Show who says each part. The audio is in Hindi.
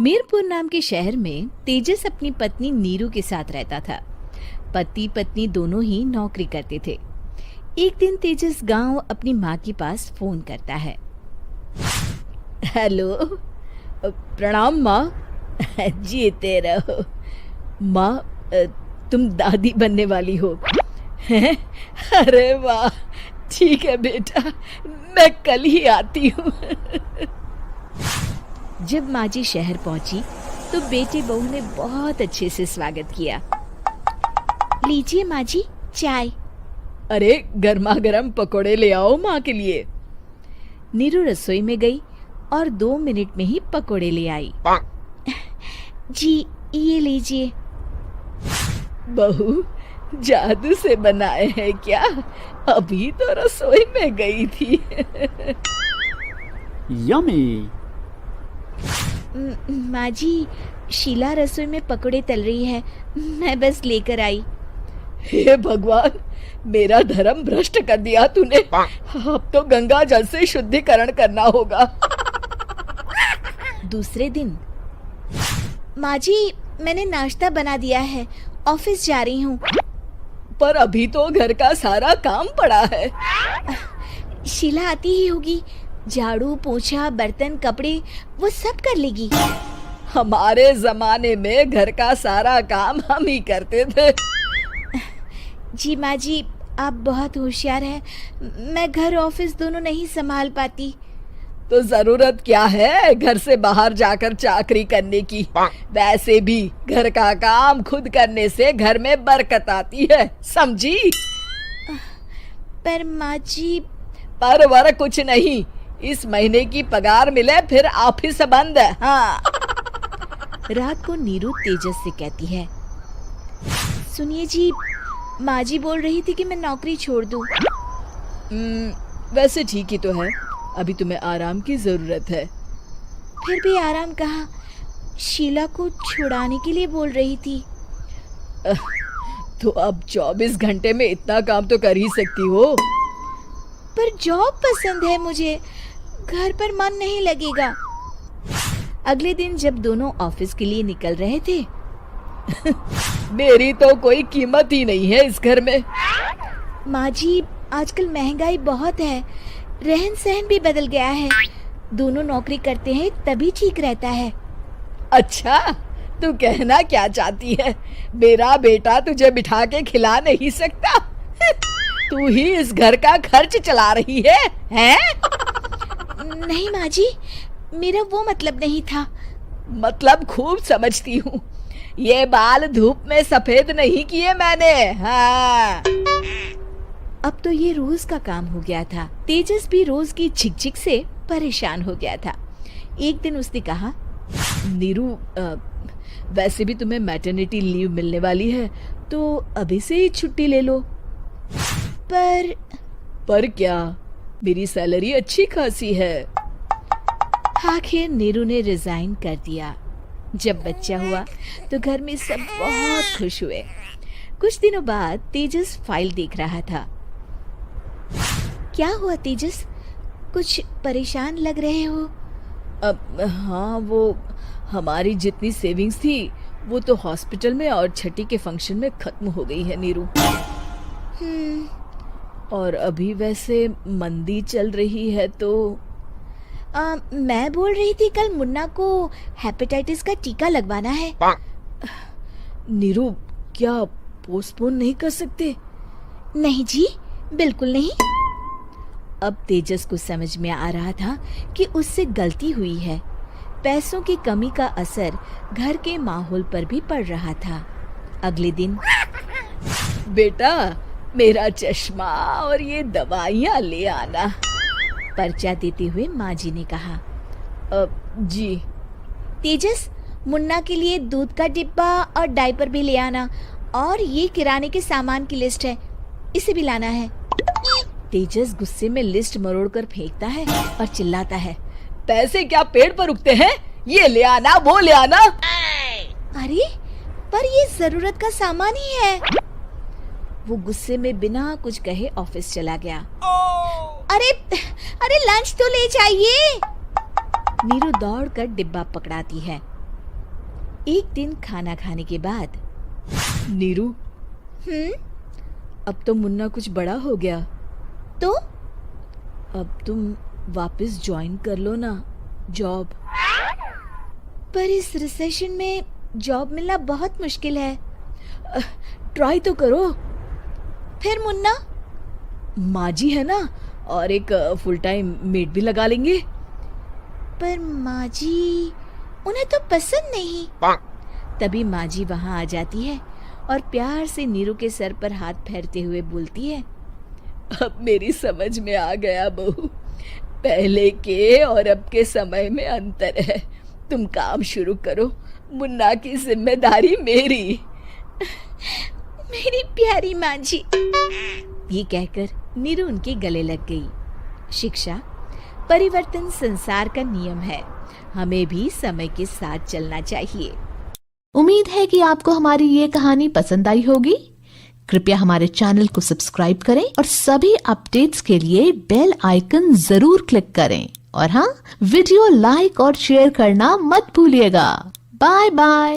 Speaker 1: मीरपुर नाम के शहर में तेजस अपनी पत्नी नीरू के साथ रहता था। पति पत्नी दोनों ही नौकरी करते थे। एक दिन तेजस गांव अपनी माँ के पास फोन करता है। हेलो, प्रणाम माँ। जीते रहो माँ, तुम दादी बनने वाली हो हैं? अरे वाह, ठीक है बेटा, मैं कल ही आती हूँ। जब माँ जी शहर पहुंची तो बेटे बहू ने बहुत अच्छे से स्वागत किया। लीजिए माँ जी, चाय। अरे गर्मा गर्म पकोड़े ले आओ माँ के लिए। नीरू रसोई में गई और 2 मिनट में ही पकोड़े ले आई। जी ये लीजिए। बहू, जादू से बनाए हैं क्या? अभी तो रसोई में गई थी।
Speaker 2: यम्मी।
Speaker 1: माँ जी, शीला रसोई में पकोड़े तल रही है, मैं बस लेकर आई। हे भगवान, मेरा धर्म भ्रष्ट कर दिया तूने। अब तो गंगा जल से शुद्धिकरण करना होगा। दूसरे दिन, माँ जी मैंने नाश्ता बना दिया है, ऑफिस जा रही हूँ। पर अभी तो घर का सारा काम पड़ा है। शीला आती ही होगी, झाड़ू पोछा बर्तन कपड़े वो सब कर लेगी। हमारे जमाने में घर का सारा काम हम ही करते थे। जी माँ जी, आप बहुत होशियार हैं, मैं घर ऑफिस दोनों नहीं संभाल पाती। तो जरूरत क्या है घर से बाहर जाकर चाकरी करने की? वैसे भी घर का काम खुद करने से घर में बरकत आती है, समझी? पर माँ जी। पर वर कुछ नहीं, इस महीने की पगार मिले फिर ऑफिस बंद। हाँ। रात को नीरू तेजस से कहती है, सुनिए जी, माँ जी बोल रही थी कि मैं नौकरी छोड़ दूं। वैसे ठीक ही तो है, अभी तुम्हें आराम की जरूरत है। फिर भी आराम कहाँ, शीला को छुड़ाने के लिए बोल रही थी। तो अब 24 घंटे में इतना काम तो कर ही सकती हो। पर जॉब पसंद है मुझे, घर पर मन नहीं लगेगा। अगले दिन जब दोनों ऑफिस के लिए निकल रहे थे, मेरी तो कोई कीमत ही नहीं है इस घर में। माँ जी, आजकल महंगाई बहुत है, रहन सहन भी बदल गया है, दोनों नौकरी करते हैं तभी ठीक रहता है। अच्छा, तू कहना क्या चाहती है? मेरा बेटा तुझे बिठा के खिला नहीं सकता? तू ही इस घर का खर्च चला रही है, हैं? नहीं माँ जी, मेरा वो मतलब नहीं था। मतलब खूब समझती हूँ, ये बाल धूप में सफेद नहीं किए मैंने। हाँ। अब तो ये रोज का काम हो गया था। तेजस भी रोज की झिकझिक से परेशान हो गया था। एक दिन उसने कहा, नीरू, वैसे भी तुम्हें मैटरनिटी लीव मिलने वाली है, तो अभी से ही छुट्टी ले लो। पर क्या, मेरी सैलरी अच्छी खासी है। आखिर नीरू ने रिजाइन कर दिया। जब बच्चा हुआ तो घर में सब बहुत खुश हुए। कुछ दिनों बाद तेजस फाइल देख रहा था। क्या हुआ तेजस, कुछ परेशान लग रहे हो? हाँ, वो हमारी जितनी सेविंग्स थी वो तो हॉस्पिटल में और छठी के फंक्शन में खत्म हो गई है नीरू। और अभी वैसे मंदी चल रही है तो मैं बोल रही थी कल मुन्ना को हेपेटाइटिस का टीका लगवाना है। नीरू, क्या पोस्टपोन नहीं कर सकते? नहीं जी, बिल्कुल नहीं। अब तेजस को समझ में आ रहा था कि उससे गलती हुई है। पैसों की कमी का असर घर के माहौल पर भी पड़ रहा था। अगले दिन, बेटा मेरा चश्मा और ये दवाइयाँ ले आना, पर्चा देते हुए माँ जी ने कहा। जी। तेजस, मुन्ना के लिए दूध का डिब्बा और डायपर भी ले आना, और ये किराने के सामान की लिस्ट है, इसे भी लाना है। तेजस गुस्से में लिस्ट मरोड़कर फेंकता है और चिल्लाता है, पैसे क्या पेड़ पर उगते हैं? ये ले आना, वो ले आना। अरे पर ये जरूरत का सामान ही है। वो गुस्से में बिना कुछ कहे ऑफिस चला गया। अरे लंच तो ले जाइए। नीरू दौड़कर डिब्बा पकड़ाती है एक दिन खाना खाने के बाद, नीरू, अब तो मुन्ना कुछ बड़ा हो गया, तो अब तुम वापस ज्वाइन कर लो ना जॉब। पर इस रिसेशन में जॉब मिलना बहुत मुश्किल है। ट्राई तो करो। फिर मुन्ना, माँ जी है ना, और एक फुल टाइम मेड भी लगा लेंगे। पर माँ जी, उन्हें तो पसंद नहीं। तभी माँ जी वहाँ आ जाती है और प्यार से नीरू के सर पर हाथ फेरते हुए बोलती है, अब मेरी समझ में आ गया बहू, पहले के और अब के समय में अंतर है। तुम काम शुरू करो, मुन्ना की जिम्मेदारी मेरी। मेरी प्यारी माँ जी। ये कहकर नीरू उनके गले लग गई। शिक्षा, परिवर्तन संसार का नियम है, हमें भी समय के साथ चलना चाहिए।
Speaker 2: उम्मीद है कि आपको हमारी ये कहानी पसंद आई होगी। कृपया हमारे चैनल को सब्सक्राइब करें और सभी अपडेट्स के लिए बेल आइकन जरूर क्लिक करें। और हाँ, वीडियो लाइक और शेयर करना मत भूलिएगा। Bye bye.